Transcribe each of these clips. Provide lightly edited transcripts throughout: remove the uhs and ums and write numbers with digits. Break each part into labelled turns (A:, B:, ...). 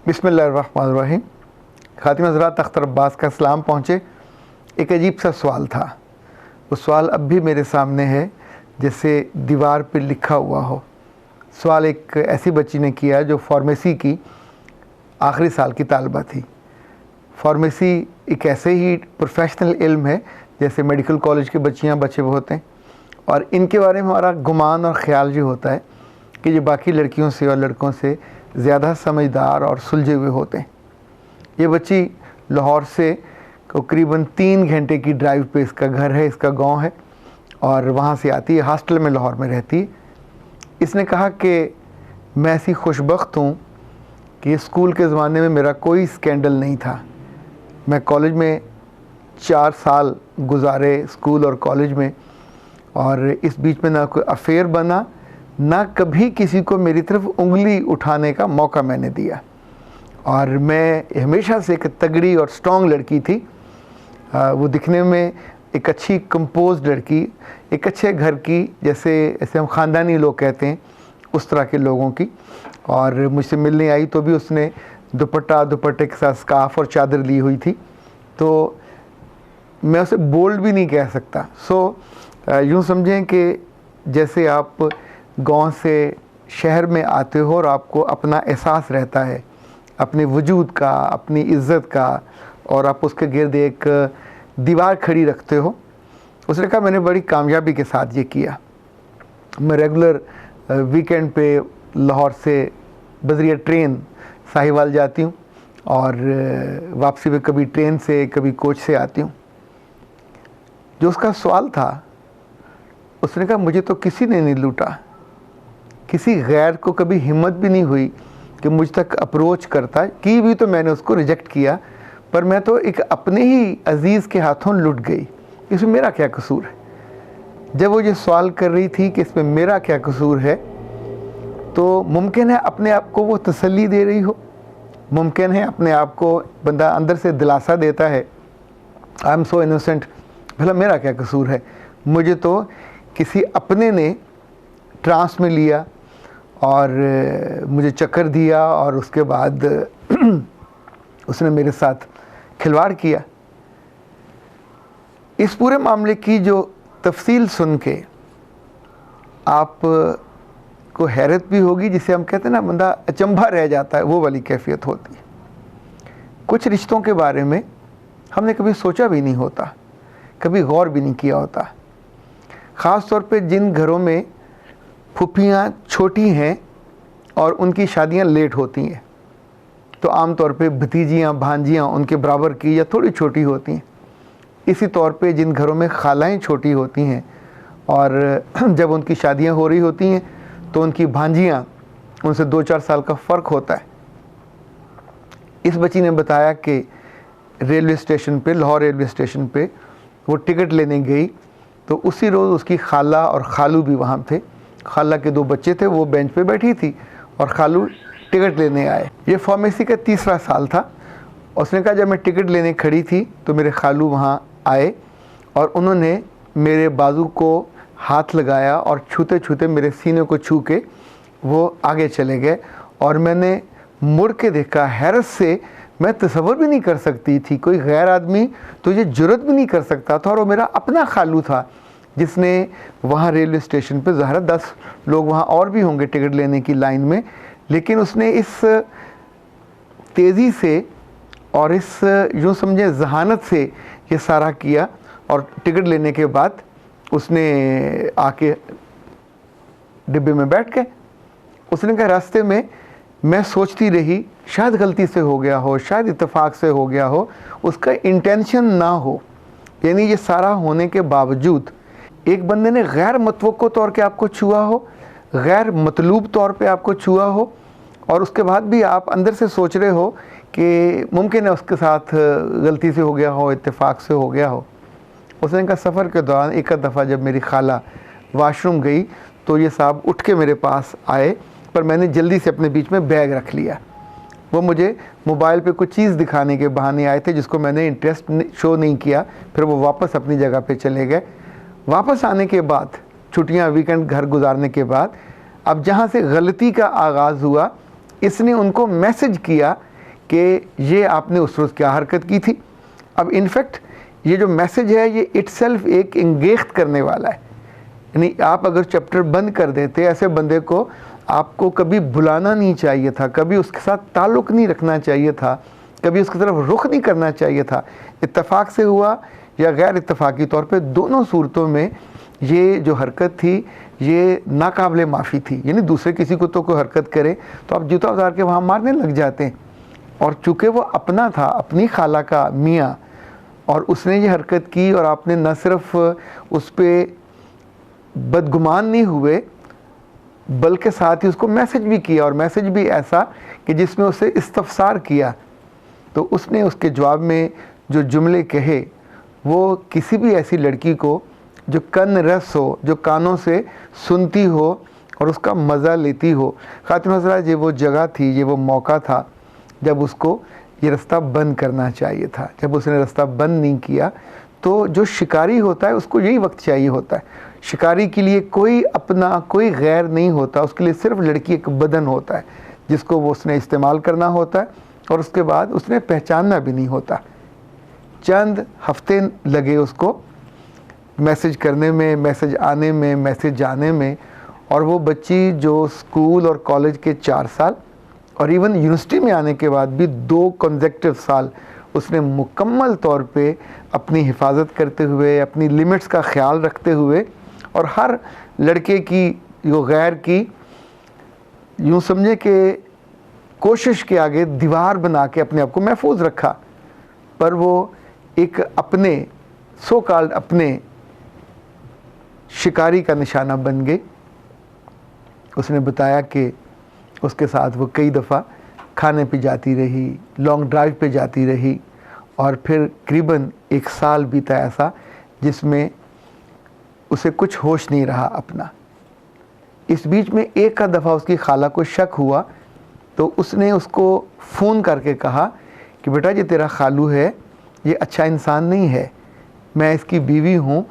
A: بسم اللہ الرحمن الرحیم۔ خاتم حضرات، اختر عباس کا سلام پہنچے۔ ایک عجیب سا سوال تھا، وہ سوال اب بھی میرے سامنے ہے جیسے دیوار پہ لکھا ہوا ہو۔ سوال ایک ایسی بچی نے کیا جو فارمیسی کی آخری سال کی طالبہ تھی۔ فارمیسی ایک ایسے ہی پروفیشنل علم ہے جیسے میڈیکل کالج کے بچیاں بچے ہوتے ہیں، اور ان کے بارے میں ہمارا گمان اور خیال یہ ہوتا ہے کہ یہ باقی لڑکیوں سے اور لڑکوں سے زیادہ سمجھدار اور سلجھے ہوئے ہوتے ہیں۔ یہ بچی لاہور سے تقریباً 3 گھنٹے کی ڈرائیو پہ اس کا گھر ہے، اس کا گاؤں ہے، اور وہاں سے آتی ہے، ہاسٹل میں لاہور میں رہتی ہے۔ اس نے کہا کہ میں ایسی خوش بخت ہوں کہ اسکول کے زمانے میں میرا کوئی سکینڈل نہیں تھا۔ میں کالج میں 4 سال گزارے، اسکول اور کالج میں، اور اس بیچ میں نہ کوئی افیئر بنا، نہ کبھی کسی کو میری طرف انگلی اٹھانے کا موقع میں نے دیا، اور میں ہمیشہ سے ایک تگڑی اور سٹرونگ لڑکی تھی۔ وہ دکھنے میں ایک اچھی کمپوزڈ لڑکی، ایک اچھے گھر کی، جیسے ہم خاندانی لوگ کہتے ہیں اس طرح کے لوگوں کی۔ اور مجھ سے ملنے آئی تو بھی اس نے دوپٹے کے ساتھ سکارف اور چادر لی ہوئی تھی، تو میں اسے بولڈ بھی نہیں کہہ سکتا۔ یوں سمجھیں کہ جیسے آپ گاؤں سے شہر میں آتے ہو اور آپ کو اپنا احساس رہتا ہے اپنے وجود کا، اپنی عزت کا، اور آپ اس کے گرد ایک دیوار کھڑی رکھتے ہو۔ اس نے کہا میں نے بڑی کامیابی کے ساتھ یہ کیا۔ میں ریگولر ویکینڈ پہ لاہور سے بذریعہ ٹرین ساہیوال جاتی ہوں، اور واپسی پہ کبھی ٹرین سے کبھی کوچ سے آتی ہوں۔ جو اس کا سوال تھا، اس نے کہا مجھے تو کسی نے نہیں لوٹا، کسی غیر کو کبھی ہمت بھی نہیں ہوئی کہ مجھ تک اپروچ کرتا، کی بھی تو میں نے اس کو ریجیکٹ کیا، پر میں تو ایک اپنے ہی عزیز کے ہاتھوں لٹ گئی، اس میں میرا کیا قصور ہے؟ جب وہ یہ سوال کر رہی تھی کہ اس میں میرا کیا قصور ہے، تو ممکن ہے اپنے آپ کو وہ تسلی دے رہی ہو، ممکن ہے اپنے آپ کو بندہ اندر سے دلاسا دیتا ہے آئی ایم سو انوسینٹ، بھلا میرا کیا قصور ہے؟ مجھے تو کسی اپنے نے ٹرانس میں لیا اور مجھے چکر دیا، اور اس کے بعد اس نے میرے ساتھ کھلواڑ کیا۔ اس پورے معاملے کی جو تفصیل سن کے آپ کو حیرت بھی ہوگی، جسے ہم کہتے ہیں نا بندہ اچنبھا رہ جاتا ہے، وہ والی کیفیت ہوتی ہے۔ کچھ رشتوں کے بارے میں ہم نے کبھی سوچا بھی نہیں ہوتا، کبھی غور بھی نہیں کیا ہوتا، خاص طور پہ جن گھروں میں پھپھیاں چھوٹی ہیں اور ان کی شادیاں لیٹ ہوتی ہیں، تو عام طور پہ بھتیجیاں بھانجیاں ان کے برابر کی یا تھوڑی چھوٹی ہوتی ہیں۔ اسی طور پہ جن گھروں میں خالائیں چھوٹی ہوتی ہیں اور جب ان کی شادیاں ہو رہی ہوتی ہیں تو ان کی بھانجیاں ان سے 2-4 سال کا فرق ہوتا ہے۔ اس بچی نے بتایا کہ ریلوے اسٹیشن پہ، لاہور ریلوے اسٹیشن پہ وہ ٹکٹ لینے گئی، تو اسی روز اس کی خالہ اور خالو بھی وہاں تھے۔ خالہ کے 2 بچے تھے، وہ بینچ پہ بیٹھی تھی، اور خالو ٹکٹ لینے آئے۔ یہ فارمیسی کا 3را سال تھا۔ اس نے کہا جب میں ٹکٹ لینے کھڑی تھی تو میرے خالو وہاں آئے، اور انہوں نے میرے بازو کو ہاتھ لگایا، اور چھوتے چھوتے میرے سینے کو چھو کے وہ آگے چلے گئے، اور میں نے مڑ کے دیکھا حیرت سے۔ میں تصور بھی نہیں کر سکتی تھی، کوئی غیر آدمی تو یہ جرت بھی نہیں کر سکتا تھا، اور وہ میرا اپنا خالو تھا جس نے وہاں ریلوے اسٹیشن پہ، ظاہر 10 لوگ وہاں اور بھی ہوں گے ٹکٹ لینے کی لائن میں، لیکن اس نے اس تیزی سے اور اس یوں سمجھے ذہانت سے یہ سارا کیا، اور ٹکٹ لینے کے بعد اس نے آ کے ڈبے میں بیٹھ گئے۔ اس نے کہا راستے میں میں سوچتی رہی شاید غلطی سے ہو گیا ہو، شاید اتفاق سے ہو گیا ہو، اس کا انٹینشن نہ ہو، یعنی یہ سارا ہونے کے باوجود ایک بندے نے غیر متوقع طور پہ آپ کو چھوا ہو، غیر مطلوب طور پہ آپ کو چھوا ہو، اور اس کے بعد بھی آپ اندر سے سوچ رہے ہو کہ ممکن ہے اس کے ساتھ غلطی سے ہو گیا ہو، اتفاق سے ہو گیا ہو۔ اس نے کہا سفر کے دوران ایک دفعہ جب میری خالہ واش روم گئی تو یہ صاحب اٹھ کے میرے پاس آئے، پر میں نے جلدی سے اپنے بیچ میں بیگ رکھ لیا۔ وہ مجھے موبائل پہ کچھ چیز دکھانے کے بہانے آئے تھے جس کو میں نے انٹرسٹ شو نہیں کیا، پھر وہ واپس اپنی جگہ پہ چلے گئے۔ واپس آنے کے بعد، چھٹیاں ویکنڈ گھر گزارنے کے بعد، اب جہاں سے غلطی کا آغاز ہوا، اس نے ان کو میسج کیا کہ یہ آپ نے اس روز کیا حرکت کی تھی. اب انفیکٹ یہ جو میسج ہے یہ اٹ سیلف ایک انگیخت کرنے والا ہے. یعنی آپ اگر چیپٹر بند کر دیتے، ایسے بندے کو آپ کو کبھی بلانا نہیں چاہیے تھا، کبھی اس کے ساتھ تعلق نہیں رکھنا چاہیے تھا، کبھی اس کی طرف رخ نہیں کرنا چاہیے تھا. اتفاق سے ہوا یا غیر اتفاقی طور پہ، دونوں صورتوں میں یہ جو حرکت تھی یہ ناقابل معافی تھی. یعنی دوسرے کسی کو تو کوئی حرکت کرے تو آپ جوتا اتار کے وہاں مارنے لگ جاتے ہیں، اور چونکہ وہ اپنا تھا، اپنی خالہ کا میاں، اور اس نے یہ حرکت کی، اور آپ نے نہ صرف اس پہ بدگمان نہیں ہوئے بلکہ ساتھ ہی اس کو میسج بھی کیا، اور میسج بھی ایسا کہ جس میں اسے استفسار کیا. تو اس نے اس کے جواب میں جو جملے کہے وہ کسی بھی ایسی لڑکی کو جو کن رس ہو، جو کانوں سے سنتی ہو اور اس کا مزہ لیتی ہو. خاتون حضرات، یہ وہ جگہ تھی، یہ وہ موقع تھا جب اس کو یہ رستہ بند کرنا چاہیے تھا. جب اس نے رستہ بند نہیں کیا تو جو شکاری ہوتا ہے اس کو یہی وقت چاہیے ہوتا ہے. شکاری کے لیے کوئی اپنا، کوئی غیر نہیں ہوتا، اس کے لیے صرف لڑکی ایک بدن ہوتا ہے جس کو وہ اس نے استعمال کرنا ہوتا ہے، اور اس کے بعد اس نے پہچاننا بھی نہیں ہوتا. چند ہفتے لگے اس کو میسج کرنے میں، میسج آنے میں، میسج جانے میں. اور وہ بچی جو اسکول اور کالج کے 4 سال اور ایون یونیورسٹی میں آنے کے بعد بھی 2 کنزیکٹیو سال اس نے مکمل طور پہ اپنی حفاظت کرتے ہوئے، اپنی لیمٹس کا خیال رکھتے ہوئے، اور ہر لڑکے کی جو غیر کی یوں سمجھے کہ کوشش کے آگے دیوار بنا کے اپنے آپ کو محفوظ رکھا. پر وہ ایک اپنے سو کالڈ اپنے شکاری کا نشانہ بن گئی. اس نے بتایا کہ اس کے ساتھ وہ کئی دفعہ کھانے پہ جاتی رہی، لانگ ڈرائیو پہ جاتی رہی، اور پھر قریباً 1 سال بیتا ایسا جس میں اسے کچھ ہوش نہیں رہا اپنا. اس بیچ میں ایک کا دفعہ اس کی خالہ کو شک ہوا تو اس نے اس کو فون کر کے کہا کہ بیٹا یہ تیرا خالو ہے، یہ اچھا انسان نہیں ہے، میں اس کی بیوی ہوں،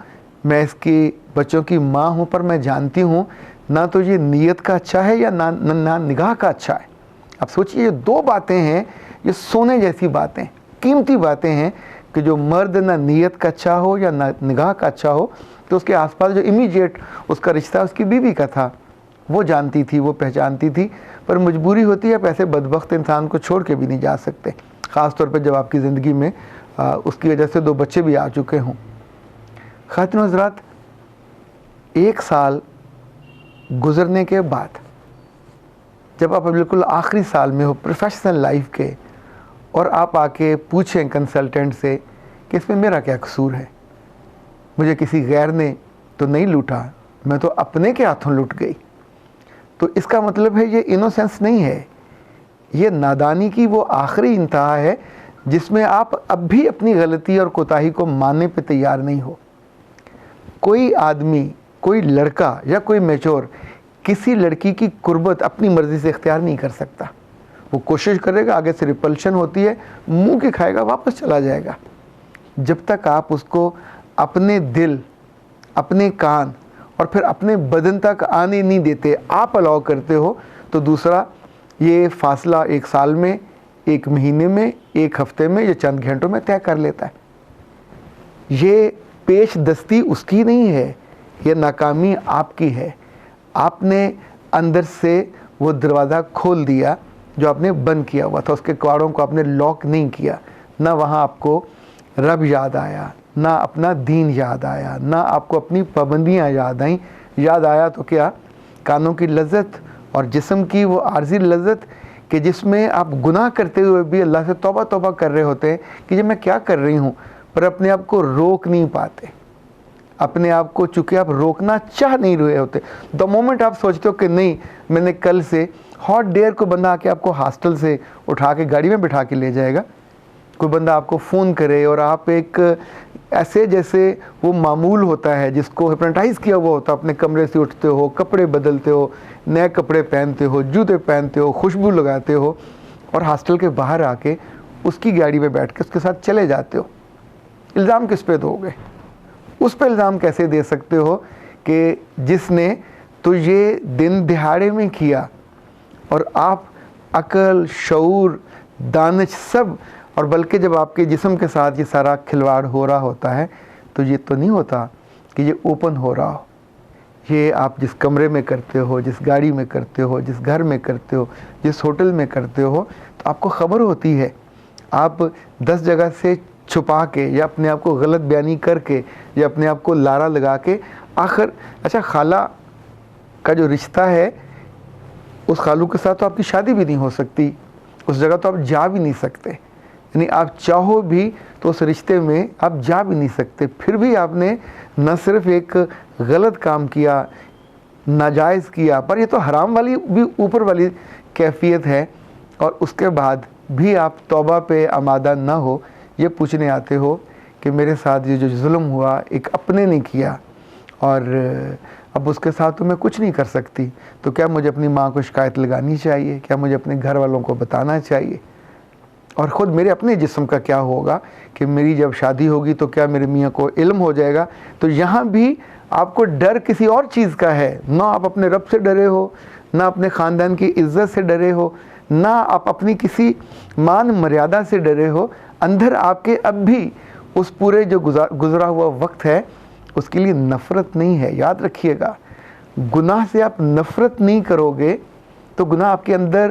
A: میں اس کے بچوں کی ماں ہوں، پر میں جانتی ہوں نہ تو یہ نیت کا اچھا ہے یا نہ نگاہ کا اچھا ہے. اب سوچئے یہ 2 باتیں ہیں، یہ سونے جیسی باتیں، قیمتی باتیں ہیں کہ جو مرد نہ نیت کا اچھا ہو یا نہ نگاہ کا اچھا ہو تو اس کے آس پاس جو امیجیٹ اس کا رشتہ اس کی بیوی کا تھا وہ جانتی تھی، وہ پہچانتی تھی. پر مجبوری ہوتی ہے، ایسے بدبخت انسان کو چھوڑ کے بھی نہیں جا سکتے، خاص طور پہ جب آپ کی زندگی میں اس کی وجہ سے 2 بچے بھی آ چکے ہوں. خاتون حضرات، 1 سال گزرنے کے بعد جب آپ بالکل آخری سال میں ہو پروفیشنل لائف کے، اور آپ آ کے پوچھیں کنسلٹنٹ سے کہ اس میں میرا کیا قصور ہے، مجھے کسی غیر نے تو نہیں لوٹا، میں تو اپنے کے ہاتھوں لٹ گئی. تو اس کا مطلب ہے یہ انوسینس نہیں ہے، یہ نادانی کی وہ آخری انتہا ہے جس میں آپ اب بھی اپنی غلطی اور کوتاہی کو ماننے پہ تیار نہیں ہو. کوئی آدمی، کوئی لڑکا یا کوئی میچور کسی لڑکی کی قربت اپنی مرضی سے اختیار نہیں کر سکتا. وہ کوشش کرے گا، آگے سے ریپلشن ہوتی ہے، منہ کی کھائے گا، واپس چلا جائے گا. جب تک آپ اس کو اپنے دل، اپنے کان اور پھر اپنے بدن تک آنے نہیں دیتے، آپ الاؤ کرتے ہو، تو دوسرا یہ فاصلہ 1 سال میں، 1 مہینے میں، 1 ہفتے میں یا چند گھنٹوں میں طے کر لیتا ہے. یہ پیش دستی اس کی نہیں ہے، یہ ناکامی آپ کی ہے. آپ نے اندر سے وہ دروازہ کھول دیا جو آپ نے بند کیا ہوا تھا، اس کے کواڑوں کو آپ نے لاک نہیں کیا. نہ وہاں آپ کو رب یاد آیا، نہ اپنا دین یاد آیا، نہ آپ کو اپنی پابندیاں یاد آئیں. یاد آیا تو کیا، کانوں کی لذت اور جسم کی وہ عارضی لذت کہ جس میں آپ گناہ کرتے ہوئے بھی اللہ سے توبہ توبہ کر رہے ہوتے ہیں کہ یہ میں کیا کر رہی ہوں، پر اپنے آپ کو روک نہیں پاتے. اپنے آپ کو چونکہ آپ روکنا چاہ نہیں رہے ہوتے، دا مومنٹ آپ سوچتے ہو کہ نہیں میں نے کل سے ہاٹ ڈیئر کو بندہ آ کے آپ کو ہاسٹل سے اٹھا کے گاڑی میں بٹھا کے لے جائے گا. کوئی بندہ آپ کو فون کرے اور آپ ایک ایسے جیسے وہ معمول ہوتا ہے جس کو ہپنوٹائز کیا ہوا ہوتا، اپنے کمرے سے اٹھتے ہو، کپڑے بدلتے ہو، نئے کپڑے پہنتے ہو، جوتے پہنتے ہو، خوشبو لگاتے ہو، اور ہاسٹل کے باہر آ کے اس کی گاڑی میں بیٹھ کے اس کے ساتھ چلے جاتے ہو. الزام کس پہ دو گے؟ اس پہ الزام کیسے دے سکتے ہو کہ جس نے تو یہ دن دہاڑے میں کیا، اور آپ عقل، شعور، دانش سب. اور بلکہ جب آپ کے جسم کے ساتھ یہ سارا کھلواڑ ہو رہا ہوتا ہے تو یہ تو نہیں ہوتا کہ یہ اوپن ہو رہا ہو. یہ آپ جس کمرے میں کرتے ہو, جس گاڑی میں کرتے ہو, جس گھر میں کرتے ہو, جس ہوٹل میں کرتے ہو, تو آپ کو خبر ہوتی ہے. آپ 10 جگہ سے چھپا کے یا اپنے آپ کو غلط بیانی کر کے یا اپنے آپ کو لارا لگا کے آخر اچھا خالہ کا جو رشتہ ہے اس خالو کے ساتھ تو آپ کی شادی بھی نہیں ہو سکتی, اس جگہ تو آپ جا بھی نہیں سکتے. یعنی آپ چاہو بھی تو اس رشتے میں آپ جا بھی نہیں سکتے. پھر بھی آپ نے نہ صرف ایک غلط کام کیا, ناجائز کیا, پر یہ تو حرام والی بھی اوپر والی کیفیت ہے, اور اس کے بعد بھی آپ توبہ پہ آمادہ نہ ہو. یہ پوچھنے آتے ہو کہ میرے ساتھ یہ جو ظلم ہوا ایک اپنے نے کیا اور اب اس کے ساتھ تو میں کچھ نہیں کر سکتی, تو کیا مجھے اپنی ماں کو شکایت لگانی چاہیے؟ کیا مجھے اپنے گھر والوں کو بتانا چاہیے؟ اور خود میرے اپنے جسم کا کیا ہوگا کہ میری جب شادی ہوگی تو کیا میرے میاں کو علم ہو جائے گا؟ تو یہاں بھی آپ کو ڈر کسی اور چیز کا ہے. نہ آپ اپنے رب سے ڈرے ہو, نہ اپنے خاندان کی عزت سے ڈرے ہو, نہ آپ اپنی کسی مان مریادہ سے ڈرے ہو. اندر آپ کے اب بھی اس پورے جو گزرا ہوا وقت ہے اس کے لیے نفرت نہیں ہے. یاد رکھیے گا, گناہ سے آپ نفرت نہیں کرو گے تو گناہ آپ کے اندر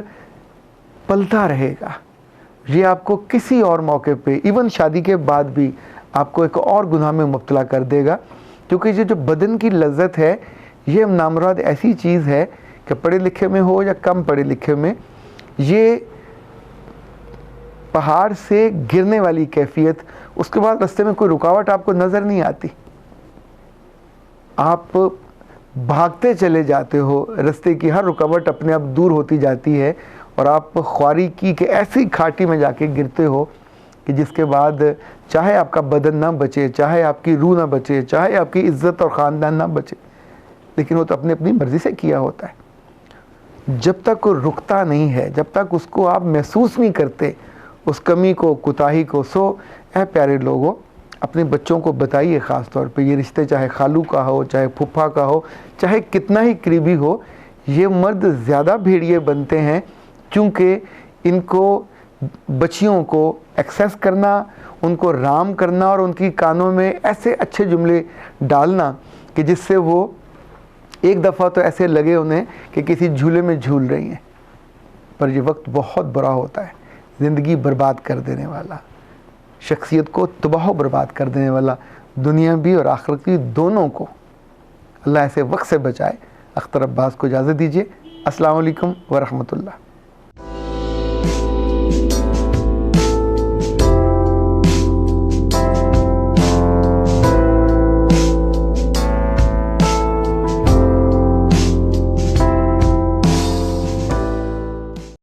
A: پلتا رہے گا. یہ آپ کو کسی اور موقع پہ ایون شادی کے بعد بھی آپ کو ایک اور گناہ میں مبتلا کر دے گا, کیونکہ یہ جو بدن کی لذت ہے یہ نامراد ایسی چیز ہے کہ پڑھے لکھے میں ہو یا کم پڑھے لکھے میں, یہ پہاڑ سے گرنے والی کیفیت, اس کے بعد راستے میں کوئی رکاوٹ آپ کو نظر نہیں آتی, آپ بھاگتے چلے جاتے ہو, راستے کی ہر رکاوٹ اپنے آپ دور ہوتی جاتی ہے اور آپ خواری کی کہ ایسی کھاٹی میں جا کے گرتے ہو کہ جس کے بعد چاہے آپ کا بدن نہ بچے, چاہے آپ کی روح نہ بچے, چاہے آپ کی عزت اور خاندان نہ بچے, لیکن وہ تو اپنی مرضی سے کیا ہوتا ہے. جب تک وہ رکتا نہیں ہے, جب تک اس کو آپ محسوس نہیں کرتے اس کمی کو, کوتاہی کو. سو اے پیارے لوگوں, اپنے بچوں کو بتائیے خاص طور پہ یہ رشتے چاہے خالو کا ہو, چاہے پھپھا کا ہو, چاہے کتنا ہی قریبی ہو, یہ مرد زیادہ بھیڑیے بنتے ہیں کیونکہ ان کو بچیوں کو ایکسیس کرنا, ان کو رام کرنا اور ان کی کانوں میں ایسے اچھے جملے ڈالنا کہ جس سے وہ ایک دفعہ تو ایسے لگے انہیں کہ کسی جھولے میں جھول رہی ہیں. پر یہ وقت بہت برا ہوتا ہے, زندگی برباد کر دینے والا, شخصیت کو تباہ و برباد کر دینے والا, دنیا بھی اور آخرت بھی دونوں کو. اللہ ایسے وقت سے بچائے. اختر عباس کو اجازت دیجیے. السلام علیکم ورحمۃ اللہ.